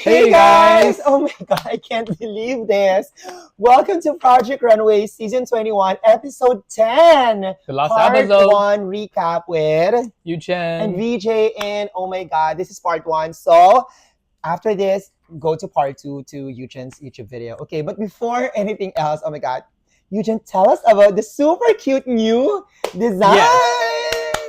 Hey guys! Oh my god, I can't believe this. Welcome to Project Runway Season 21, Episode 10. The last Part episode. 1 recap with Yuchen. and VJ. And oh my god, this is part 1. So after this, go to part 2 to Yuchen's YouTube video. Okay, but before anything else, oh my god, Yuchen, tell us about the super cute new design. Yes.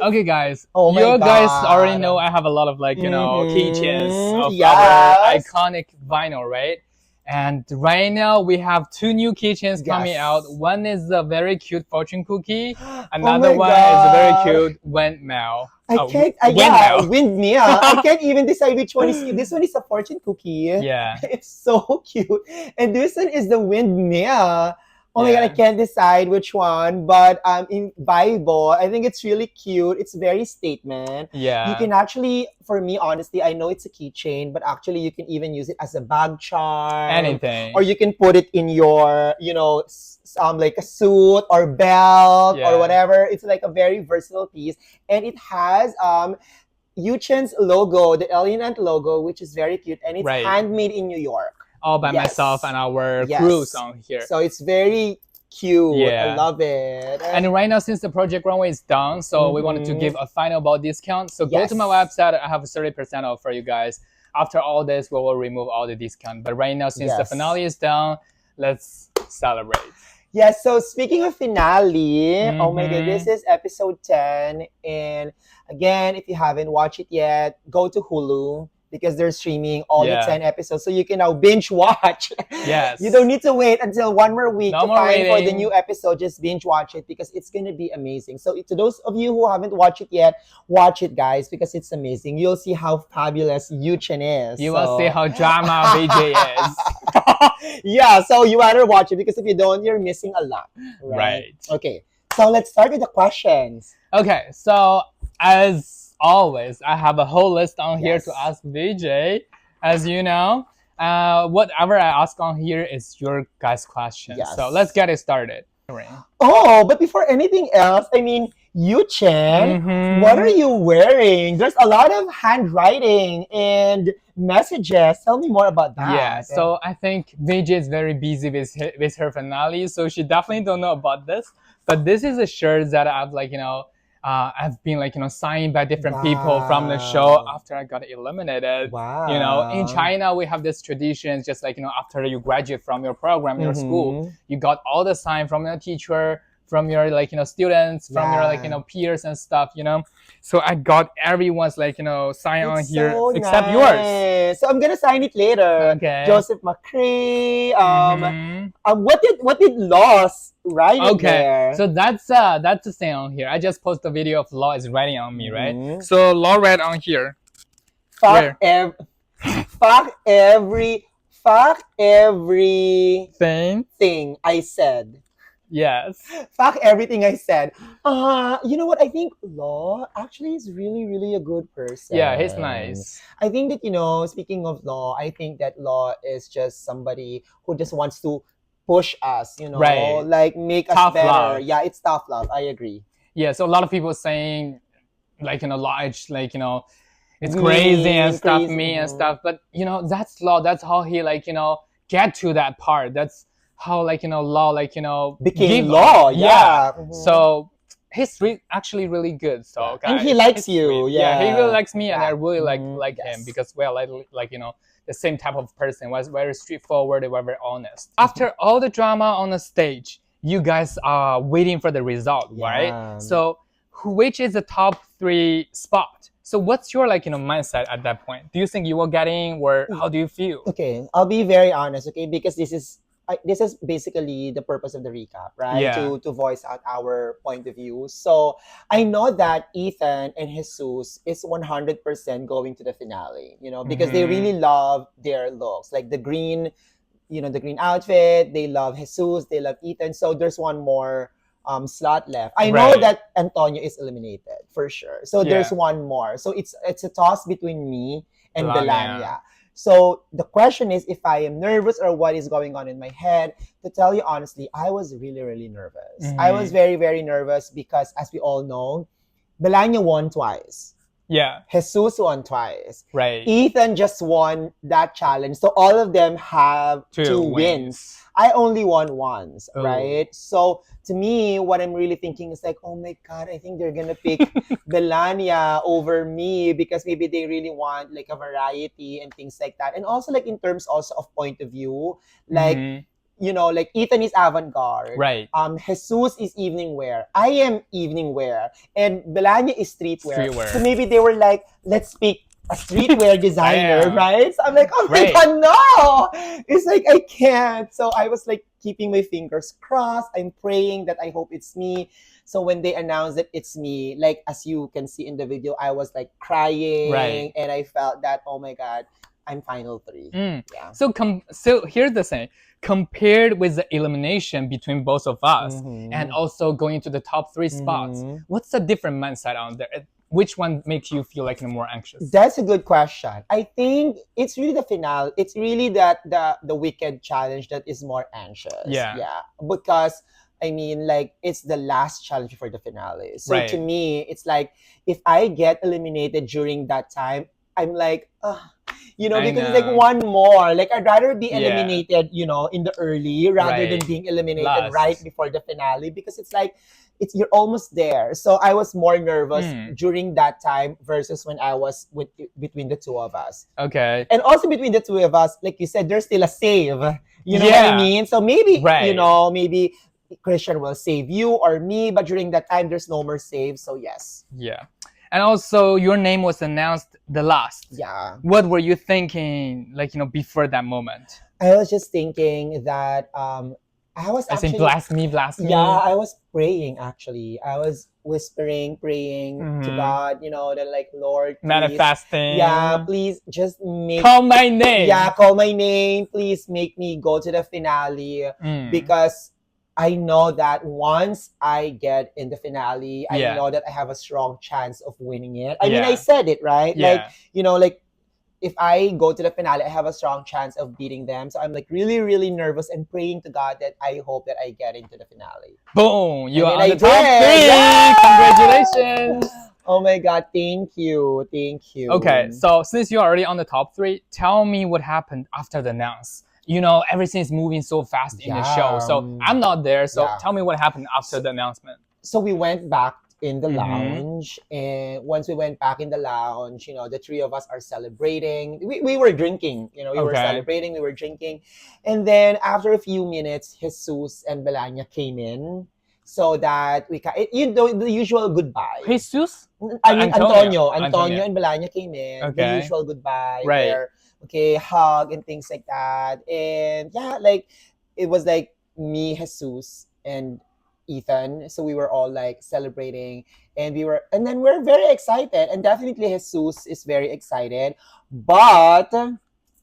Okay, guys. Oh my you guys God. already know I have a lot of keychains of Yes. our iconic vinyl, right? And right now we have two new keychains coming Yes. out. One is a very cute fortune cookie. Oh Another my one God. is a very cute windmill. Windmill. I can't even decide which one is cute. This one is a fortune cookie. Yeah. It's so cute. And this one is the windmill. Oh my God, I Yeah. can't decide which one. But in Bible, I think it's really cute. It's very statement. Yeah. You can actually, for me, honestly, I know it's a keychain, but actually you can even use it as a bag charm. Anything. Or you can put it in your, like a suit or belt Yeah. or whatever. It's like a very versatile piece. And it has Yuchen's logo, the Alien Ant logo, which is very cute. And it's Right. handmade in New York. All by Yes. myself and our Yes. crews on here. So it's very cute. Yeah. I love it. And right now, since the Project Runway is done, so we wanted to give a final about discount. So go to my Yes. website. I have a 30% off for you guys. After all this, we will remove all the discount. But right now, since the Yes. finale is done, let's celebrate. Yes, so speaking of finale, oh my God, Mhm. this is episode 10. And again, if you haven't watched it yet, go to Hulu because they're streaming all the Yeah. 10 episodes. So you can now binge watch. Yes. You don't need to wait until one more week No to more find for the waiting. new episode. Just binge watch it because it's going to be amazing. So to those of you who haven't watched it yet, watch it, guys, because it's amazing. You'll see how fabulous Yuchen is. You will see how drama VJ is. Yeah, so you better watch it because if you don't, you're missing a lot. Right. Okay, so let's start with the questions. Okay, so as always, I have a whole list on here Yes. to ask VJ. As you know, whatever I ask on here is your guys' questions. Yes. So let's get it started. Oh, but before anything else, I mean, Yuchen, Mhm. what are you wearing? There's a lot of handwriting and messages. Tell me more about that. Yeah, so I think VJ is very busy with her finale, so she definitely don't know about this. But this is a shirt that I've I've been signed by different people from the show Wow. after I got eliminated. Wow. In China we have this tradition, just after you graduate from your program, your school, you got all the sign from your teacher, from your students, from your peers and stuff. So I got everyone's sign on It's here so except yours. nice. So I'm gonna sign it later. Okay. Joseph McCree. Mhm. What did Loss write it Okay, there? so that's the thing on here. I just posted a video of Law is writing on me, right? Mhm. So Law read on here. fuck everything Thing. I said. Yes. Fuck everything I said. You know what? I think Law actually is really, really a good person. Yeah, he's nice. I think that, speaking of Law, I think that Law is just somebody who just wants to push us, Right. like make us Tough better. love. Yeah, it's tough love. I agree. Yeah, so a lot of people saying Law is it's Mean, crazy and stuff, crazy, me and mhm. stuff. But that's Law. That's how he get to that part. That's how Law Became give Law. up. Yeah. Mhm. So he's actually really good. So Yeah. guys, And he likes he's you, sweet. yeah. He really likes me, and I Yeah. really like Yes. him because we're the same type of person. Was very straightforward, and very honest. After all the drama on the stage, you guys are waiting for the result, Yeah. right? So which is the top 3 spot? So what's your mindset at that point? Do you think you will get in, or how do you feel? Okay, I'll be very honest, okay, because this is basically the purpose of the recap, right? Yeah. To voice out our point of view. So I know that Ethan and Jesus is 100% going to the finale, because they Mhm. really love their looks, like the green outfit. They love Jesus, they love Ethan. So there's one more slot left. I know Right. that Antonio is eliminated for sure. So there's Yeah. one more. So it's a toss between me and Belania. Belania. So the question is if I am nervous or what is going on in my head. To tell you honestly, I was really, really nervous. I was very, very nervous because, as we all know, Belania won twice. Yeah. Jesus won twice. Right. Ethan just won that challenge. So all of them have two wins. I only won once, Oh. right? So to me, what I'm really thinking is like, oh my God, I think they're gonna pick Belania over me because maybe they really want like a variety and things like that. And also like in terms also of point of view, like you know, like Ethan is avant-garde. Right. Jesus is evening wear. I am evening wear. And Belania is streetwear. Streetwear. So maybe they were like, let's pick a streetwear designer, Damn. right? So I'm like, oh my Right. God, no! It's like, I can't. So I was like keeping my fingers crossed. I'm praying that I hope it's me. So when they announced that it's me, like as you can see in the video, I was like crying. Right. And I felt that, oh my God, I'm final 3. Yeah. So here's the thing. Compared with the elimination between both of us and also going to the top 3 spots, what's the different mindset on there? Which one makes you feel like more anxious? That's a good question. I think it's really the finale. It's really that the wicked challenge that is more anxious. Yeah. Because I mean, like it's the last challenge before the finale. So Right. to me, it's like if I get eliminated during that time, I'm like, you know, because it's like one more. Like I'd rather be eliminated, you know, in the early rather than being eliminated right before the finale because it's like you're almost there. So I was more nervous during that time versus when I was between the two of us. Okay. And also between the two of us, like you said, there's still a save. You know what I mean? So maybe you know, maybe Christian will save you or me, but during that time there's no more save. So yes. Yeah. And also, your name was announced the last. Yeah. What were you thinking, like, you know, before that moment? I was just thinking that I was I actually... think blast me. Yeah, I was praying actually. I was whispering, praying to God, you know, that like, Lord, please, manifesting. Yeah, please just call my name. Yeah, call my name. Please make me go to the finale because I know that once I get in the finale, I know that I have a strong chance of winning it. I mean, I said it, right? Like, you know, like if I go to the finale, I have a strong chance of beating them. So I'm like really, really nervous and praying to God that I hope that I get into the finale. Boom! You are on the did. top 3! Yeah! Congratulations! Oh my God, thank you. Thank you. Okay, so since you're already on the top 3, tell me what happened after the announce. You know, everything's moving so fast in the show. So I'm not there. So tell me what happened after the announcement. So we went back in the lounge, and once we went back in the lounge, you know, the 3 of us are celebrating. We were drinking, you know, we were celebrating, we were drinking. And then after a few minutes, Jesus and Belania came in so that we can, you know, the usual goodbye. Jesus? I mean, Antonio and Belania came in, the usual goodbye. Right. Where, hug and things like that. And yeah, like, it was like me, Jesus, and Ethan. So we were all like celebrating and then we're very excited, and definitely Jesus is very excited, but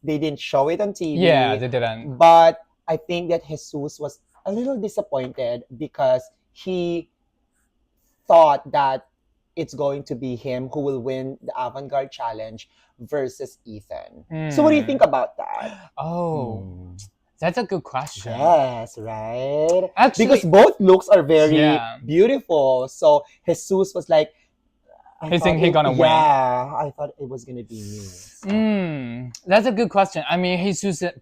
they didn't show it on TV. Yeah, they didn't. But I think that Jesus was a little disappointed because he thought that it's going to be him who will win the avant-garde challenge versus Ethan. So what do you think about that? That's a good question. Yes, right? Actually, because both looks are very beautiful. So Jesus was like, he think he's gonna win. Yeah, I thought it was gonna be me. So. That's a good question. I mean,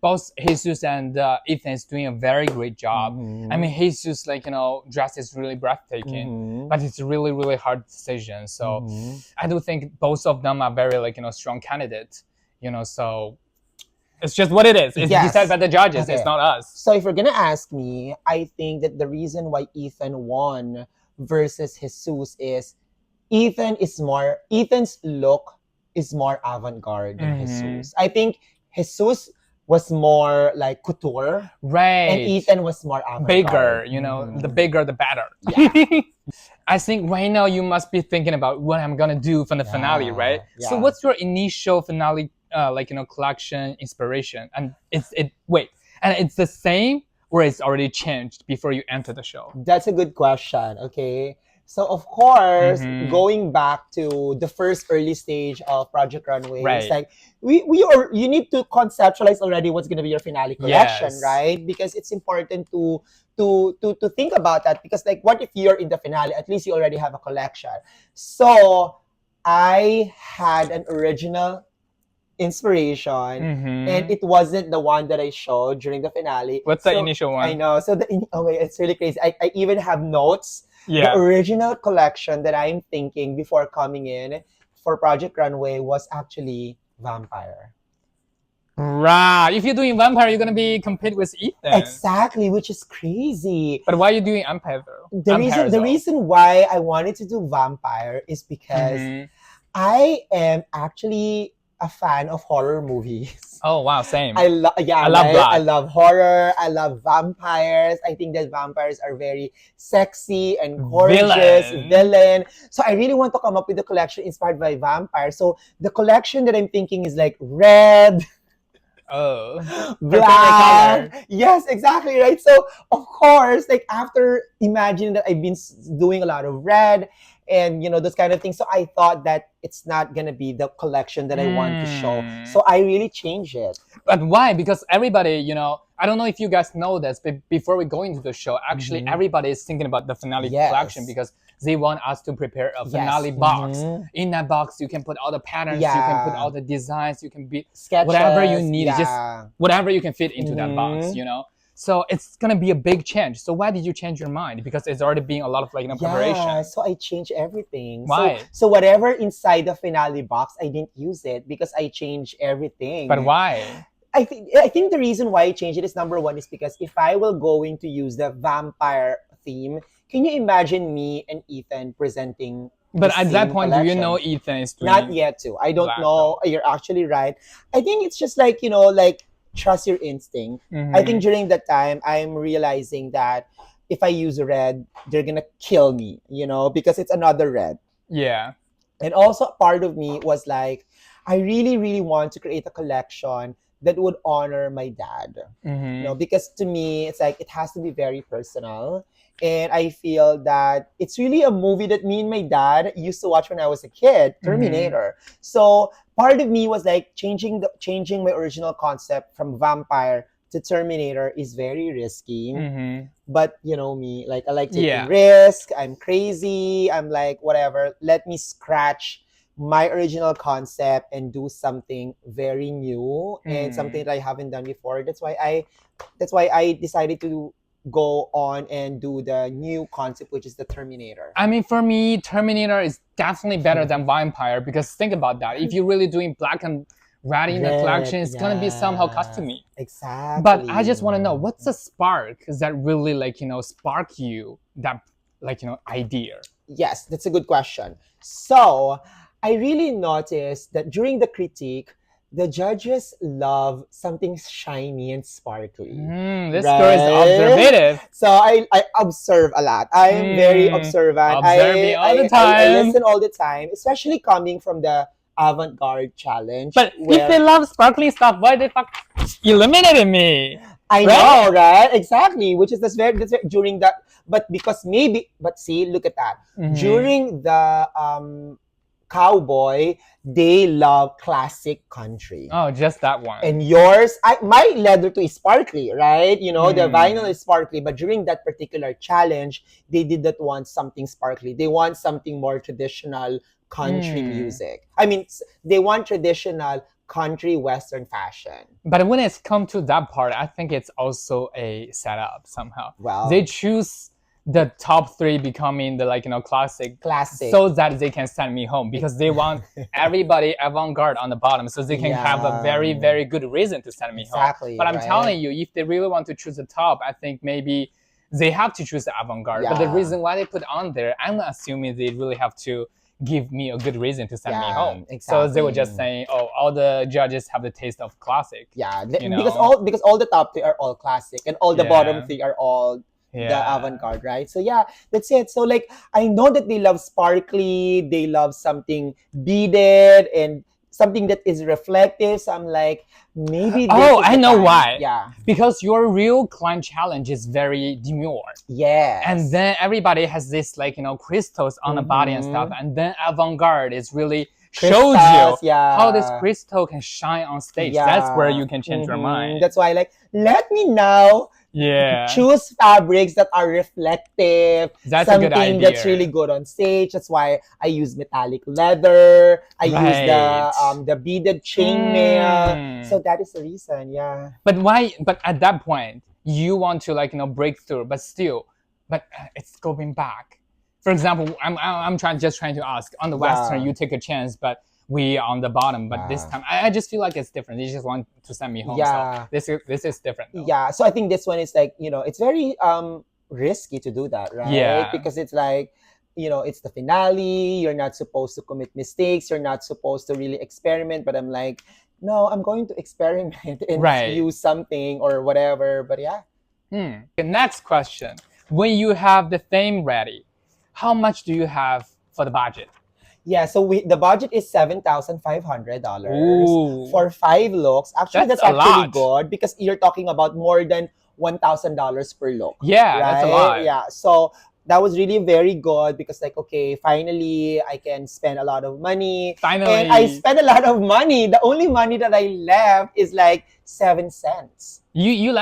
both Jesus and Ethan is doing a very great job. I mean, Jesus, like, you know, dress is really breathtaking, but it's a really, really hard decision. So I do think both of them are very, like, you know, strong candidates. You know, so it's just what it is. It's decided by the judges. Okay. It's not us. So if you're gonna ask me, I think that the reason why Ethan won versus Jesus is Ethan's look is more avant-garde than Jesus. I think Jesus was more like couture. Right. And Ethan was more avant-garde. Bigger, you know, the bigger the better. Yeah. I think right now you must be thinking about what I'm gonna do for the finale, right? Yeah. So what's your initial finale like, you know, collection inspiration? And it's the same or it's already changed before you enter the show? That's a good question. Okay. So of course, going back to the first early stage of Project Runway, it's like you need to conceptualize already what's gonna be your finale collection, right? Because it's important to think about that. Because like, what if you're in the finale? At least you already have a collection. So I had an original inspiration, and it wasn't the one that I showed during the finale. What's the initial one? I know. So oh my, it's really crazy. I even have notes. Yeah. The original collection that I'm thinking before coming in for Project Runway was actually vampire. Right. If you're doing vampire, you're gonna be compete with Ethan. Exactly, which is crazy. But why are you doing vampire though? The reason why I wanted to do vampire is because I am actually a fan of horror movies. Oh wow, same. I love blood. I love horror. I love vampires. I think that vampires are very sexy and gorgeous, villain. So I really want to come up with a collection inspired by vampires. So the collection that I'm thinking is like red. Oh, black. Yes, exactly, right? So of course, like after imagining that I've been doing a lot of red and those kind of things, so I thought that it's not gonna be the collection that I want to show. So I really changed it. But why? Because everybody, I don't know if you guys know this, but before we go into the show, actually everybody is thinking about the finale collection because they want us to prepare a finale box. In that box, you can put all the patterns, you can put all the designs, you can be sketches, whatever you need, just whatever you can fit into that box, So it's gonna be a big change. So why did you change your mind? Because it's already been a lot of preparation. Yeah, so I changed everything. Why? So whatever inside the finale box, I didn't use it because I changed everything. But why? I think the reason why I changed it is number one is because if I will going to use the vampire theme, can you imagine me and Ethan presenting? But at that point, do you know Ethan is doing not yet too? I don't know. You're actually right. I think it's just like trust your instinct. I think during that time, I'm realizing that if I use red, they're gonna kill me, because it's another red. Yeah. And also part of me was like, I really, really want to create a collection that would honor my dad. Because to me, it's like it has to be very personal. And I feel that it's really a movie that me and my dad used to watch when I was a kid, Terminator. So part of me was like changing my original concept from vampire to Terminator is very risky. But me, like I like taking risk. I'm crazy. I'm like, whatever. Let me scratch my original concept and do something very new and something that I haven't done before. That's why I decided to go on and do the new concept, which is the Terminator. I mean, for me, Terminator is definitely better than vampire because think about that. If you're really doing black and red in the collection, it's gonna be somehow customized. Exactly. But I just want to know what's the spark that really spark you that idea. Yes, that's a good question. So I really noticed that during the critique, the judges love something shiny and sparkly. This girl is observative. So I observe a lot. I am very observant. Observing all the time. I listen all the time, especially coming from the avant-garde challenge. But if they love sparkly stuff, why they eliminated me? I know, right? Exactly. Which is that's very during that. But see, look at that. During the cowboy, they love classic country. Oh, just that one. And yours, my leather too is sparkly, right? The vinyl is sparkly, but during that particular challenge, they did not want something sparkly. They want something more traditional country music. I mean, they want traditional country western fashion. But when it's come to that part, I think it's also a setup somehow. Well, they choose the top three becoming the classic so that they can send me home because they want everybody avant-garde on the bottom so they can have a very, very good reason to send me home. But I'm telling you, if they really want to choose the top, I think maybe they have to choose the avant-garde. But the reason why they put on there, I'm assuming they really have to give me a good reason to send me home. So they were just saying, oh, all the judges have the taste of classic. Because all the top three are all classic and all the bottom three are all the avant-garde, right? So that's it. So I know that they love sparkly, they love something beaded and something that is reflective. So I'm like, maybe I know why. Because your real climb challenge is very demure. And then everybody has this crystals on the body and stuff, and then avant-garde is really shows you how this crystal can shine on stage. That's where you can change your mind. That's why let me now Yeah. Choose fabrics that are reflective, That's a good something that's idea. really good on stage. That's why I use metallic leather. I use Right. the beaded chainmail. Mm. So that is the reason, yeah. But why? But at that point, you want to break through, but still, it's going back. For example, I'm trying to ask on the Western, Yeah. you take a chance, but we on the bottom. But this Yeah. time, I just feel like it's different. They just want to send me home. Yeah. So this is different. Though. Yeah. So I think this one is like, it's very risky to do that, right? Yeah. Because it's like, it's the finale. You're not supposed to commit mistakes. You're not supposed to really experiment. But I'm like, no, I'm going to experiment and Right. use something or whatever. But yeah. The next question: when you have the theme ready, how much do you have for the budget? Yeah, so the budget is $7,500 Ooh. for 5 looks. Actually, That's that's a actually lot. good because you're talking about more than $1,000 per look. Yeah, right? that's a lot. Yeah, so that was really very good because like, okay, finally I can spend a lot of money. Finally. And I spent a lot of money. The only money that I left is like 7 cents. You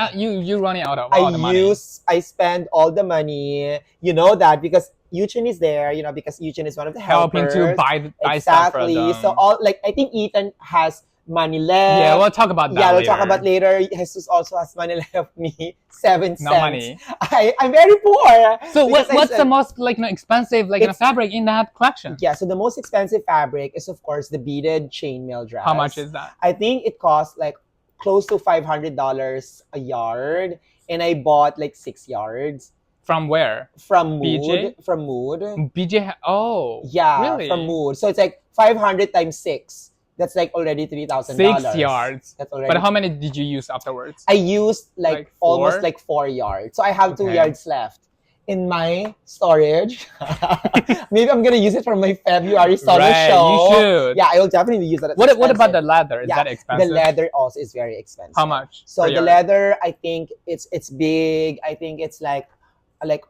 running out of all the money. I spend all the money. You know that because Yuchen is there, because Yuchen is one of the helpers. Helping to buy stuff for Exactly. them. So I think Ethan has money left. Yeah, we'll talk about that Yeah, we'll later. talk about later. Jesus also has money left. Me 7 cents. No money. I'm very poor. So what's the most expensive fabric in that collection? Yeah, so the most expensive fabric is of course the beaded chainmail dress. How much is that? I think it costs like close to $500 a yard, and I bought like 6 yards. From where? From Mood. BJ? From Mood. BJ. Oh. Yeah, really? from Mood. So it's like 500 times 6. That's like already $3,000. 6 yards. That's already. But how many did you use afterwards? I used like almost 4? like 4 yards. So I have 2 Okay. yards left in my storage. Maybe I'm gonna use it for my February summer Right, show. you should. Yeah, I will definitely use that. It's What about expensive. the leather? Is that expensive? The leather also is very expensive. How much? So per the yard? leather, I think it's big. I think it's like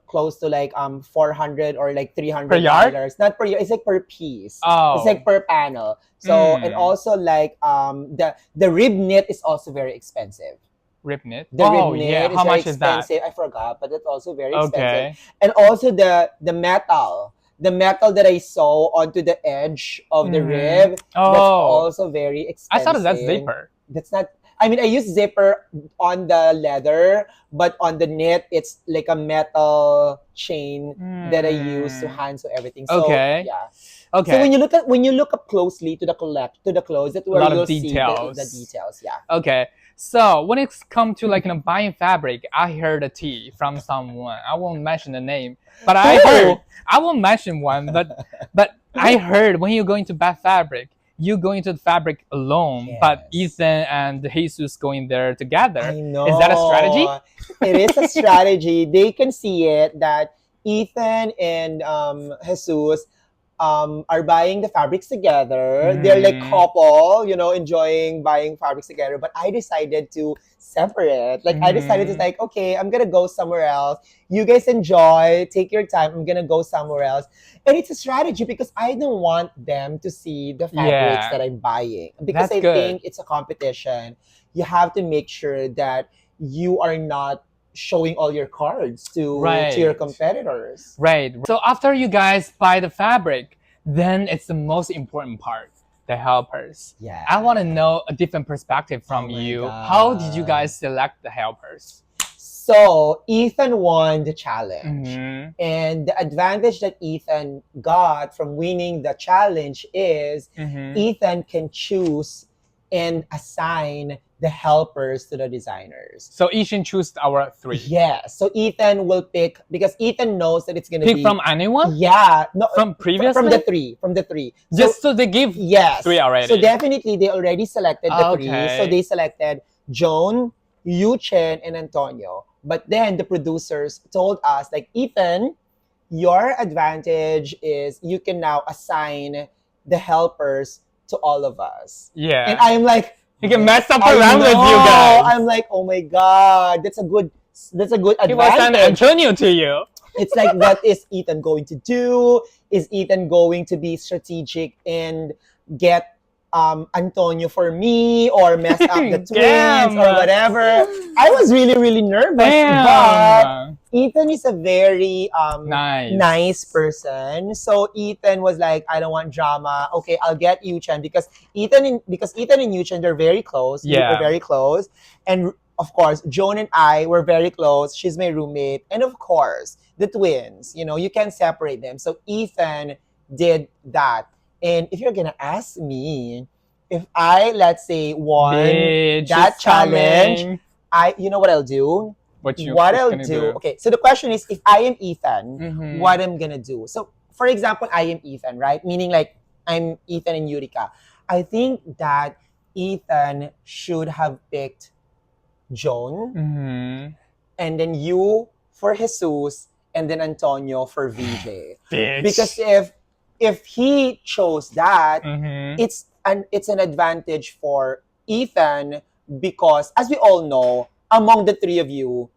close to like 400 or like $300. Per yard? Not per yard. It's like per piece. Oh. It's like per panel. So and also like the rib knit is also very expensive. Rib knit. The rib knit yeah. is How very much is that? expensive. I forgot, but it's also very expensive. Okay. And also the metal. The metal that I sew onto the edge of the rib, that's also very expensive. I thought that's zipper. That's not. I mean, I use zipper on the leather, but on the knit, it's like a metal chain that I use to hand sew everything. So, Okay. yeah. Okay. So when you look up closely to the clothes, that's where you'll see the details. Yeah. Okay. So when it's come to buying fabric, I heard a tea from someone. I won't mention the name, but I won't mention one. But I heard when you're going to buy fabric, you go into the fabric alone, Yes. but Ethan and Jesus going there together. I know. Is that a strategy? It is a strategy. They can see it that Ethan and Jesus are buying the fabrics together. They're like couple, enjoying buying fabrics together. But I decided to separate. I decided to like, okay, I'm gonna go somewhere else. You guys enjoy, take your time. I'm gonna go somewhere else. And it's a strategy because I don't want them to see the fabrics that I'm buying. Because That's I good. think it's a competition. You have to make sure that you are not showing all your cards to your competitors. Right. So after you guys buy the fabric, then it's the most important part, the helpers. Yeah. I want to know a different perspective from you. God. How did you guys select the helpers? So Ethan won the challenge. Mm-hmm. And the advantage that Ethan got from winning the challenge is Ethan can choose and assign the helpers to the designers. So Ishin choose our 3. Yes. So Ethan will pick because Ethan knows that it's gonna be Pick from anyone? Yeah. No, From previously? From the 3. From the 3. Just so they give 3 already. So definitely they already selected the 3. Okay. So they selected Joan, Yuchen, and Antonio. But then the producers told us, like, Ethan, your advantage is you can now assign the helpers to all of us. Yeah. And I'm like, you can mess up I around with you know. guys. I'm like, oh my God, that's a good He will send advantage. Antonio to you. It's like, what is Ethan going to do? Is Ethan going to be strategic and get Antonio for me or mess up the twins Damn. or whatever. I was really, really nervous. But Damn. Ethan is a very Nice. person. So Ethan was like, I don't want drama. Okay, I'll get Yuchen because Ethan and Yuchen, they're very close. Yeah. We're very close. And of course, Joan and I were very close. She's my roommate. And of course, the twins. You know, you can't separate them. So Ethan did that. And if you're gonna ask me, if I, let's say, won Bitch, that it's challenge, coming. you know what I'll do? What I'll gonna do? Okay, so the question is, if I am Ethan, Mhm. what I'm gonna do? So, for example, I am Ethan, right? Meaning like I'm Ethan and Eureka. I think that Ethan should have picked Joan, Mhm. and then you for Jesus, and then Antonio for VJ. Bitch. Because if he chose that, Mhm. it's an advantage for Ethan because, as we all know, among the three of you,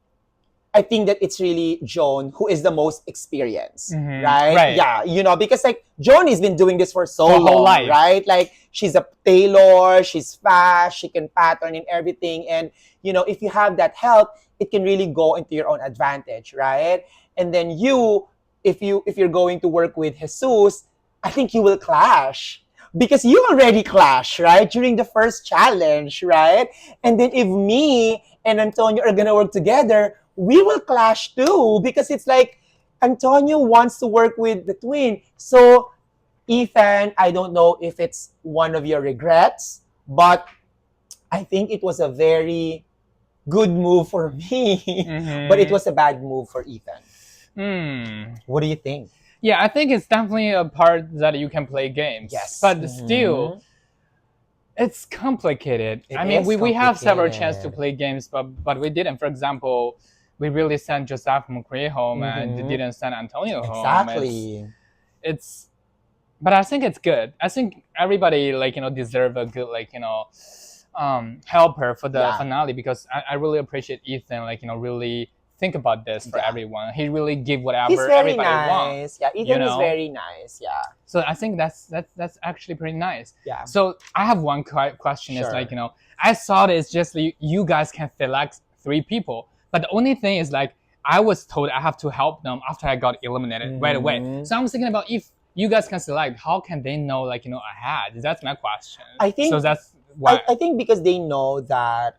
I think that it's really Joan who is the most experienced, Mhm. right? Right. Yeah, you know, because like Joan has been doing this for so For her whole long, life. right? Like she's a tailor, she's fast, she can pattern and everything, and you know, if you have that help, it can really go into your own advantage, right? And then if you're going to work with Jesus, I think you will clash because you already clashed, right, during the first challenge, right? And then if me and Antonio are gonna work together, we will clash too because it's like Antonio wants to work with the twin. So Ethan, I don't know if it's one of your regrets, but I think it was a very good move for me, Mhm. but it was a bad move for Ethan. Hmm. What do you think? Yeah, I think it's definitely a part that you can play games. Yes. But Mhm. still, it's complicated. It I mean, is we have several chances to complicated. play games, but we didn't. For example, we really sent Joseph McCree home and Mhm. didn't send Antonio home. Exactly. It's but I think it's good. I think everybody deserve a good helper for the Yeah. finale because I really appreciate Ethan really think about this for Yeah. everyone. He really give He's whatever very everybody wants. nice. Yeah, Ethan is know? very nice. Yeah. So I think that's actually pretty nice. Yeah. So I have one question. Sure. Is I thought it's just you guys can select 3 people, but the only thing is I was told I have to help them after I got eliminated right away. Mhm. So I was thinking about if you guys can select, how can they know ahead? That's my question. I think so. That's why. I think because they know that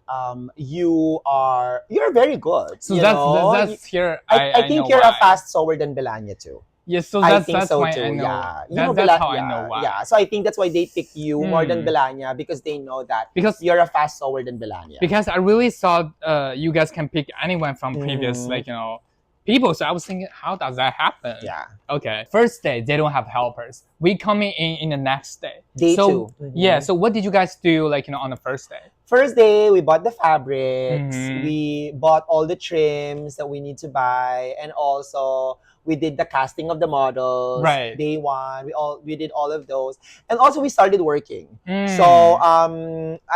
you're very good. So you that's know? that's here. I think know you're why. a fast sower than Belania too. Yes, so I that's think so why too. I know. Yeah, you That, know, that's how yeah, I know why. Yeah, so I think that's why they pick you more than Hmm. Belania because they know that Because you're a fast sower than Belania. because I really thought you guys can pick anyone from previous Mhm. people. So I was thinking, how does that happen? Yeah, Okay. First day they don't have helpers. We coming in the next day. day so two. Mhm. yeah. So what did you guys do on the first day? First day, we bought the fabrics. Mhm. We bought all the trims that we need to buy, and also we did the casting of the models. Right. Day one, we did all of those, and also we started working. Mm. So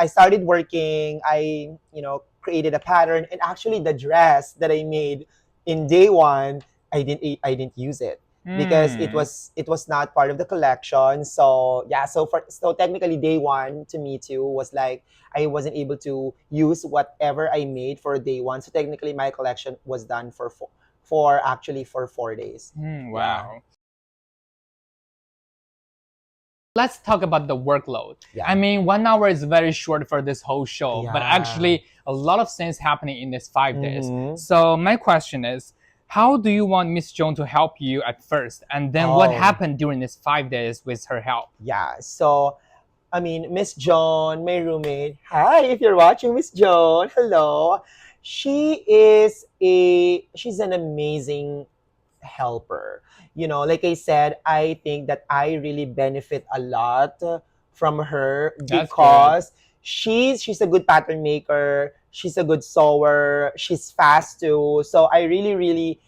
I started working. I created a pattern, and actually the dress that I made in day one, I didn't use it because Mm. it was not part of the collection. So yeah, so technically day one to me too was like I wasn't able to use whatever I made for day one. So technically my collection was done for 4 days. Wow. Let's talk about the workload. Yeah. I mean, 1 hour is very short for this whole show, but Yeah. actually a lot of things happening in these 5 days. Mhm. So my question is, how do you want Miss Joan to help you at first? And then what Oh. happened during these 5 days with her help? Yeah. So I mean, Miss Joan, my roommate. Hi, if you're watching, Miss Joan. Hello. She's an amazing helper. Like I said, I think that I really benefit a lot from her That's because she's a good pattern maker. She's a good sewer. She's fast too. So I really, really,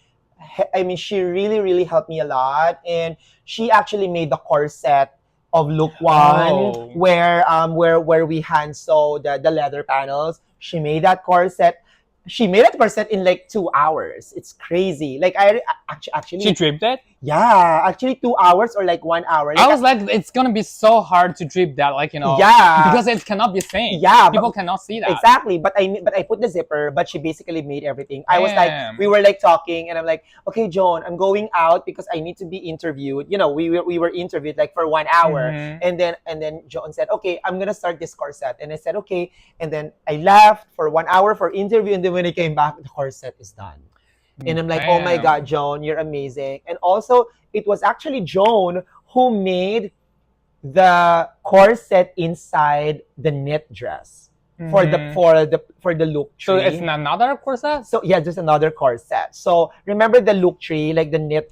I mean, she really, really helped me a lot. And she actually made the corset of look one Oh. where we hand sew the leather panels. She made that corset. She made that corset in like 2 hours. It's crazy. Like I actually She draped it? Yeah, actually 2 hours or like 1 hour. I was like, it's gonna be so hard to drip that, like, you know, yeah, because it cannot be seen. yeah, People cannot see that. exactly. But I put the zipper, but she basically made everything. I was like, Damn. we were like talking, and I'm like, okay, Joan, I'm going out because I need to be interviewed. You know, we were interviewed like for 1 hour, Mhm. and then Joan said, okay, I'm gonna start this corset, and I said, okay, and then I left for 1 hour for interview, and then when I came back, the corset is done. And I'm like, oh my Damn. God, Joan, you're amazing. And also, it was actually Joan who made the corset inside the knit dress for the Mhm. for the look So tree. it's another corset? So yeah, just another corset. So remember the look tree, like the knit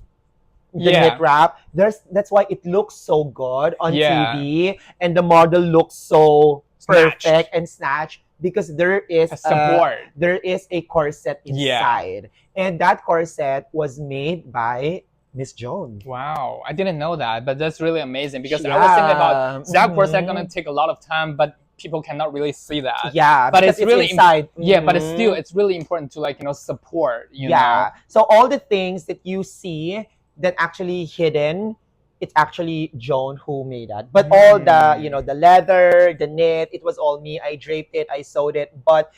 Yeah. wrap. That's why it looks so good on Yeah. TV, and the model looks so Snatched. perfect and snatched because there is A support. there is a corset Yeah. inside, and that corset was made by Miss Joan. Wow, I didn't know that, but that's really amazing because I was thinking about that corset gonna take a lot of time, but people cannot really see that. Yeah, but because it's really inside. Yeah, but it's Mhm. still it's really important to, like, you know, support. You Yeah. know. So all the things that you see that actually hidden, it's actually Joan who made that. But all the, you know, the leather, the knit, it was all me. I draped it, I sewed it, but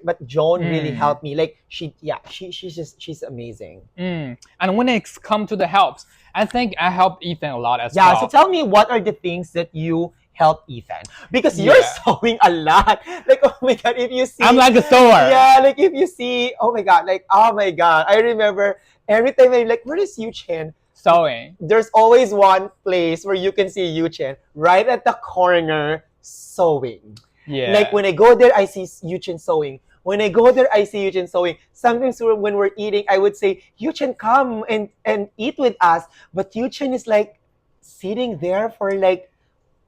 but Joan really helped me. Like she's amazing. And when it's come to the helps, I think I helped Ethan a lot as Yeah. well. So tell me, what are the things that you help Ethan? Because you're Yeah. sewing a lot. Like, oh my God, if you see, I'm like a sewer. Yeah, like if you see, oh my God, I remember every time I'm like, where is Yuchen? Sewing. There's always one place where you can see Yuchen right at the corner sewing. Yeah. Like when I go there, I see Yuchen sewing. When I go there, I see Yuchen sewing. Sometimes when we're eating, I would say, Yuchen, come and eat with us. But Yuchen is like sitting there for like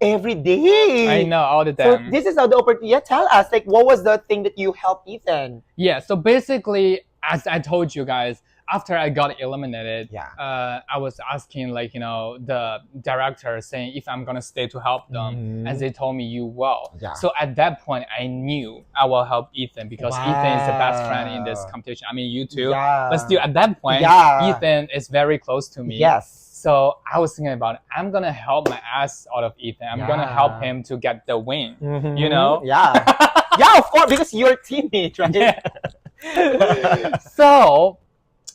every day. I know, all the So time. this is how the opportunity. Yeah, tell us, like, what was the thing that you helped Ethan? Yeah, so basically, as I told you guys, after I got eliminated, Yeah. I was asking, like, you know, the director saying if I'm gonna stay to help them, and they told me you will. Yeah. So at that point, I knew I will help Ethan because Ethan is the best friend in this competition. I mean, you too, Yeah. but still at that point, Yeah. Ethan is very close to me. Yes. So I was thinking about it. I'm gonna help my ass out of Ethan. I'm gonna help him to get the win. You know? Yeah. Yeah, of course, because you're a teammate, right? Yeah. So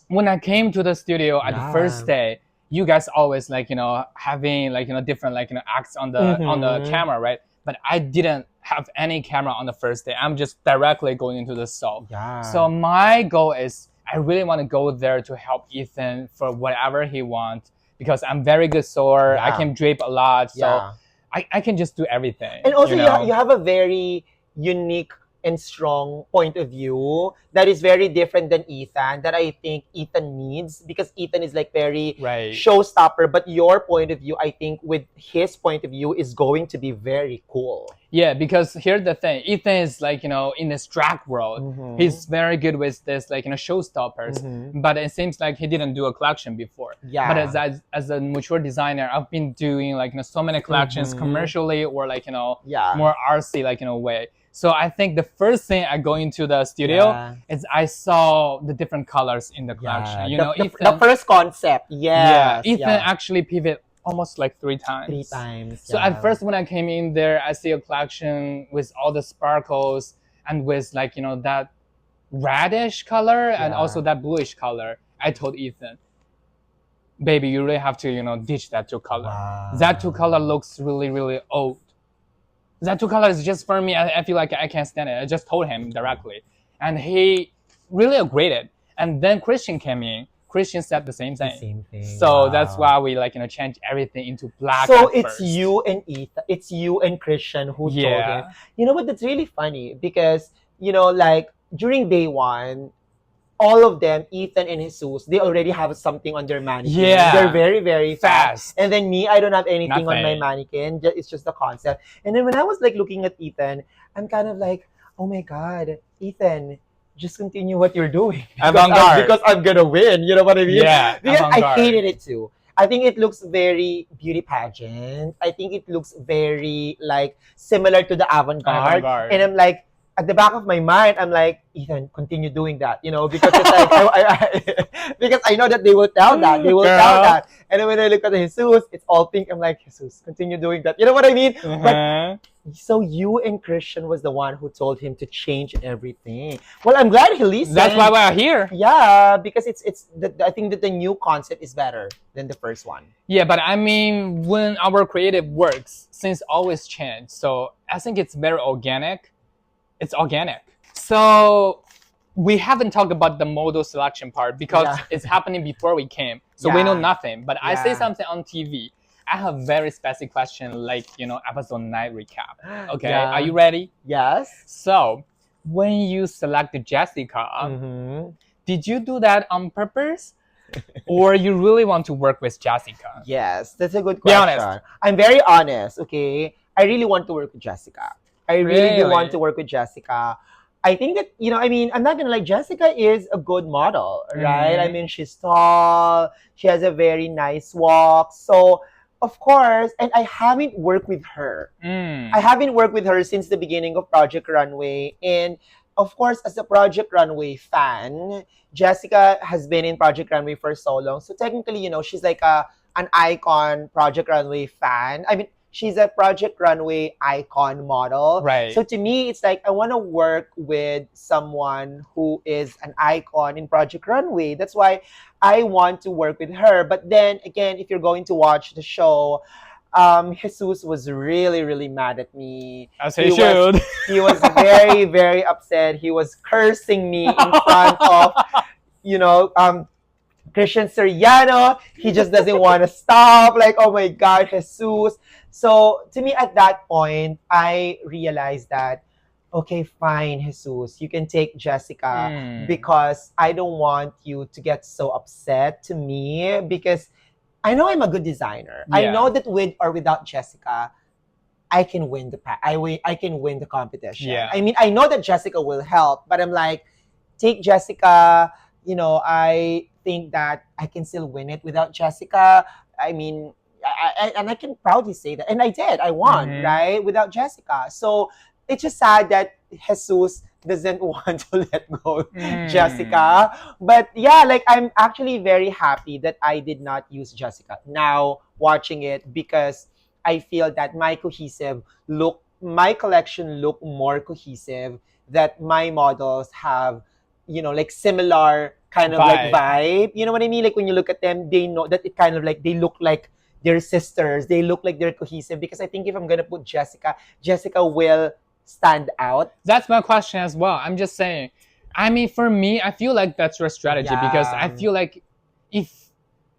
when I came to the studio at the first day, you guys always, like, you know, having, like, you know, different, like, you know, acts on the camera, right? But I didn't have any camera on the first day. I'm just directly going into the sew. Yeah. So my goal is I really want to go there to help Ethan for whatever he wants because I'm very good sewer. I can drape a lot, so I can just do everything. And also, you know? you have a very unique and strong point of view that is very different than Ethan, that I think Ethan needs, because Ethan is like very showstopper, but your point of view, I think with his point of view, is going to be very cool. Yeah, because here's the thing. Ethan is, like, you know, in this drag world, he's very good with this, like, you know, showstoppers, but it seems like he didn't do a collection before. Yeah. But as a mature designer, I've been doing, like, you know, so many collections commercially or, like, you know, more artsy, like, you know, way. So I think the first thing I go into the studio is I saw the different colors in the collection. You know, the first concept. Yes. Yeah. Ethan actually pivot almost like 3 times. 3 times. So at first when I came in there, I see a collection with all the sparkles and with, like, you know, that reddish color and also that bluish color. I told Ethan, baby, you really have to, you know, ditch that 2 color. Wow. That 2 color looks really, really old. That 2 colors is just for me. I feel like I can't stand it. I just told him directly, and he really agreed it. And then Christian came in. Christian said the same thing. The same thing. So that's why we, like, you know, change everything into black. So it's you and Ethan. It's you and Christian who told him. You know what? That's really funny because, you know, like during day 1, all of them, Ethan and Jesus, they already have something on their mannequin. Yeah. They're very, very fast. And then me, I don't have anything on my Nothing. mannequin. It's just the concept. And then when I was like looking at Ethan, I'm kind of like, oh my God, Ethan, just continue what you're doing. Because I'm gonna win. You know what I mean? Yeah. Because I hated it too. I think it looks very beauty pageant. I think it looks very like similar to the avant-garde. And I'm like, at the back of my mind, I'm like, Ethan, continue doing that, because it's like, because I know that they will tell that, Girl. and then when I look at Jesus, it's all pink. I'm like, Jesus, continue doing that. You know what I mean? But Uh-huh. so you and Christian was the one who told him to change everything. Well, I'm glad he listened. That's why we're here. Yeah, because I think that the new concept is better than the first one. Yeah, but I mean, when our creative works, things always change. So I think it's very organic. It's organic. So we haven't talked about the model selection part because Yeah. it's happening before we came. So we know Yeah. nothing. But I say Yeah. something on TV. I have very specific question like, episode 9 recap. Okay, Yeah. are you ready? Yes. So when you selected Jessica, did you do that on purpose? Or you really want to work with Jessica? Yes, that's a good Be question. honest. I'm very honest, okay? I really want to work with Jessica. I really do want Really? to work with Jessica. I think that, I'm not gonna lie, Jessica is a good model, right? I Mhm. mean, she's tall, she has a very nice walk. So, of course, and I haven't worked with her. I haven't worked with her since the beginning of Project Runway. And of course, as a Project Runway fan, Jessica has been in Project Runway for so long. So technically, she's like an icon Project Runway fan. I mean, she's a Project Runway icon model. Right. So to me, it's like I want to work with someone who is an icon in Project Runway. That's why I want to work with her. But then again, if you're going to watch the show, Jesus was really, really mad at me. As he should. He was very, very upset. He was cursing me in front of, Christian Soriano. He just doesn't want to stop. Like, oh my God, Jesus. So to me, at that point, I realized that, okay, fine, Jesus, you can take Jessica because I don't want you to get so upset to me because I know I'm a good designer. I Yeah. know that with or without Jessica, I can win I can win the competition. Yeah. I mean, I know that Jessica will help, but I'm like, take Jessica. I think that I can still win it without Jessica. I mean, and I can proudly say that, and I did. I won, right, without Jessica. So it's just sad that Jesus doesn't want to let go Jessica. But yeah, like I'm actually very happy that I did not use Jessica now watching it because I feel that my collection look more cohesive, that my models have, like similar kind of like vibe. You know what I mean? Like when you look at them, they know that it kind of like, they look like they're sisters. They look like they're cohesive because I think if I'm going to put Jessica will stand out. That's my question as well. I'm just saying. I mean, for me, I feel like that's your strategy because I feel like if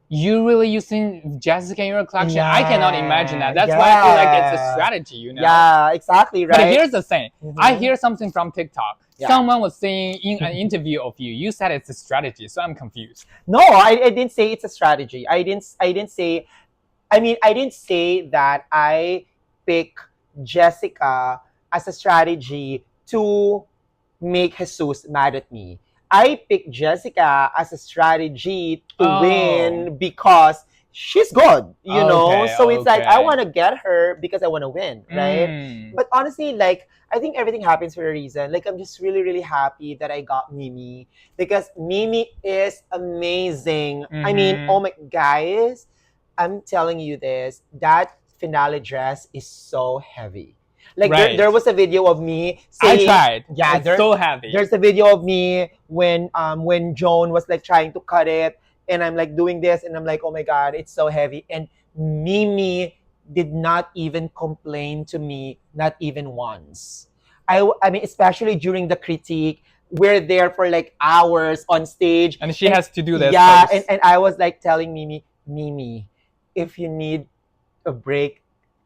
you really using Jessica in your collection, I cannot imagine that. That's why I feel like it's a strategy, Yeah, exactly, right? But here's the thing. I hear something from TikTok. Yeah. Someone was saying in an interview of you, you said it's a strategy, so I'm confused. No, I didn't say it's a strategy. I didn't say, I didn't say that I pick Jessica as a strategy to make Jesus mad at me. I picked Jessica as a strategy to win because she's good, So it's like I want to get her because I want to win, right? But honestly, like I think everything happens for a reason. Like I'm just really, really happy that I got Mimi because Mimi is amazing. I mean, oh my guys, I'm telling you this, that finale dress is so heavy. Like there was a video of me saying, I tried. Yeah, it's so heavy. There's a video of me when Joan was like trying to cut it, and I'm like doing this, and I'm like, oh my God, it's so heavy. And Mimi did not even complain to me, not even once. I mean, especially during the critique, we're there for like hours on stage, and she has to do this. Yeah, and I was like telling Mimi, if you need a break,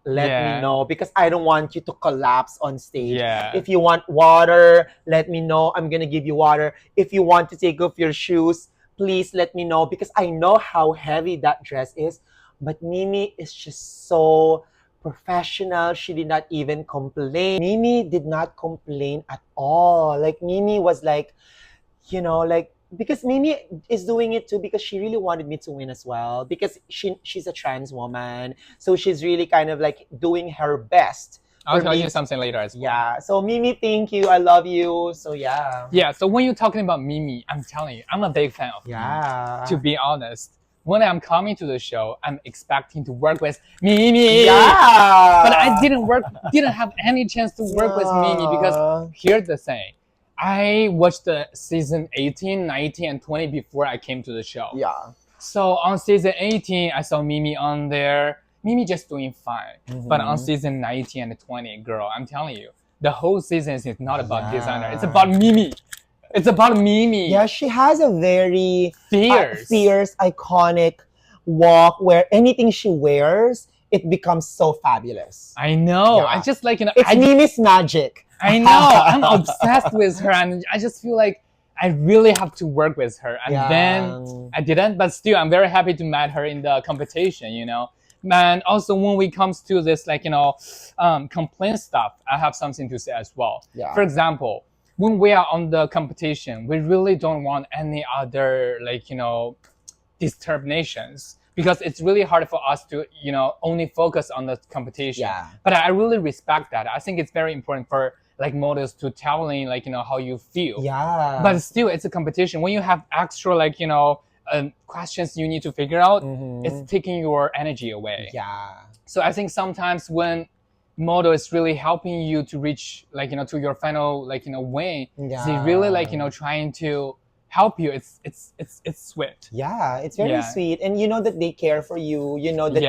let me know because I don't want you to collapse on stage. Yeah. If you want water, let me know. I'm gonna give you water. If you want to take off your shoes, please let me know because I know how heavy that dress is. But Mimi is just so professional. She did not even complain. Mimi did not complain at all. Like Mimi was like, like because Mimi is doing it too because she really wanted me to win as well because she's a trans woman, so she's really kind of like doing her best I'll for tell me. you something later as well. Yeah. So Mimi, thank you. I love you. So yeah. Yeah, so when you're talking about Mimi, I'm telling you, I'm a big fan of Mimi. Yeah. To be honest, when I'm coming to the show, I'm expecting to work with Mimi. Yeah. But I didn't have any chance to work with Mimi because here's the thing. I watched the season 18, 19, and 20 before I came to the show. Yeah. So on season 18, I saw Mimi on there. Mimi just doing fine. But on season 19 and 20, girl, I'm telling you, the whole season is not about designer. It's about Mimi. It's about Mimi. Yeah, she has a very Fierce, iconic walk where anything she wears, it becomes so fabulous. I know. Yeah. I just like, It's Mimi's magic. I know. I'm obsessed with her, and I just feel like I really have to work with her. And then I didn't, but still, I'm very happy to meet her in the competition, you know. And also when we comes to this, like, you know, complaint stuff, I have something to say as well. Yeah. For example, when we are on the competition, we really don't want any other, like, you know, disturbations, because it's really hard for us to, you know, only focus on the competition. Yeah. But I really respect that. I think it's very important for like models to telling, like, you know, how you feel. Yeah. But still, it's a competition. When you have extra, like, you know, questions you need to figure out, it's taking your energy away. Yeah. So I think sometimes when model is really helping you to reach, like, you know, to your final, like, you know, win, they really, like, you know, trying to help you. It's sweet. Yeah, it's very sweet, and you know that they care for you. You know that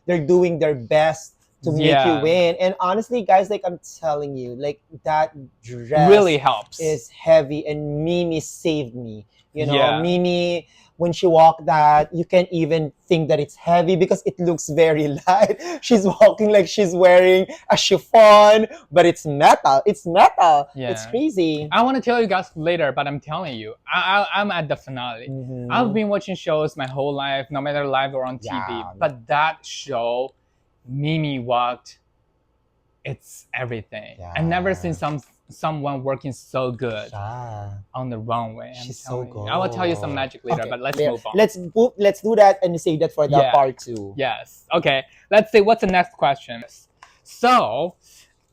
they're doing their best to make you win. And honestly, guys, like I'm telling you, like that dress really helps. Is heavy, and Mimi saved me. You know, Mimi, when she walked that, you can't even think that it's heavy because it looks very light. She's walking like she's wearing a chiffon, but it's metal. It's metal. Yeah. It's crazy. I want to tell you guys later, but I'm telling you, I'm at the finale. I've been watching shows my whole life, no matter live or on TV. But that show, Mimi walked, it's everything. I've never seen someone working so good on the runway. She's so good. I will tell you some magic later, but let's move on. Let's do that and save that for the part 2. Yes. Okay. Let's see what's the next question. So,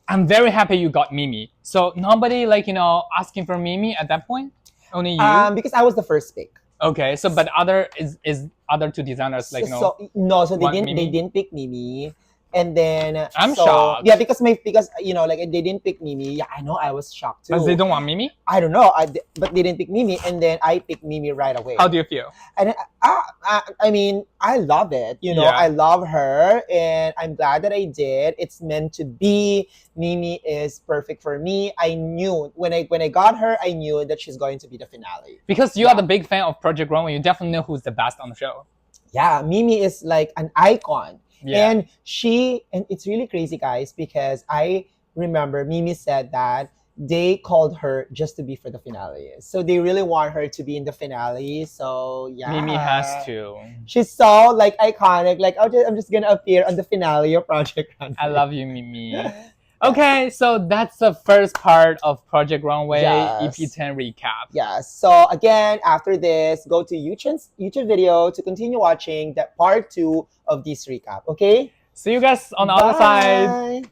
I'm very happy you got Mimi. So nobody, like, you know, asking for Mimi at that point? Only you? Because I was the first pick. Okay. So, but other is other two designers, like, you know. So they didn't pick Mimi. And then I'm shocked. Yeah, because you know, like they didn't pick Mimi. Yeah, I know, I was shocked too. But they don't want Mimi? I don't know. But they didn't pick Mimi, and then I picked Mimi right away. How do you feel? And I mean, I love it. You know, I love her, and I'm glad that I did. It's meant to be. Mimi is perfect for me. I knew when I got her, I knew that she's going to be the finale. Because you are the big fan of Project Runway, you definitely know who's the best on the show. Yeah, Mimi is like an icon. Yeah. And it's really crazy, guys, because I remember Mimi said that they called her just to be for the finale. So they really want her to be in the finale. So yeah. Mimi has to. She's so like iconic. Like, I'm just gonna appear on the finale of Project Runway. I love you, Mimi. Okay, so that's the first part of Project Runway EP10 recap. Yes. So again, after this, go to Yuchen's YouTube video to continue watching that part 2 of this recap. Okay? See you guys on the other side.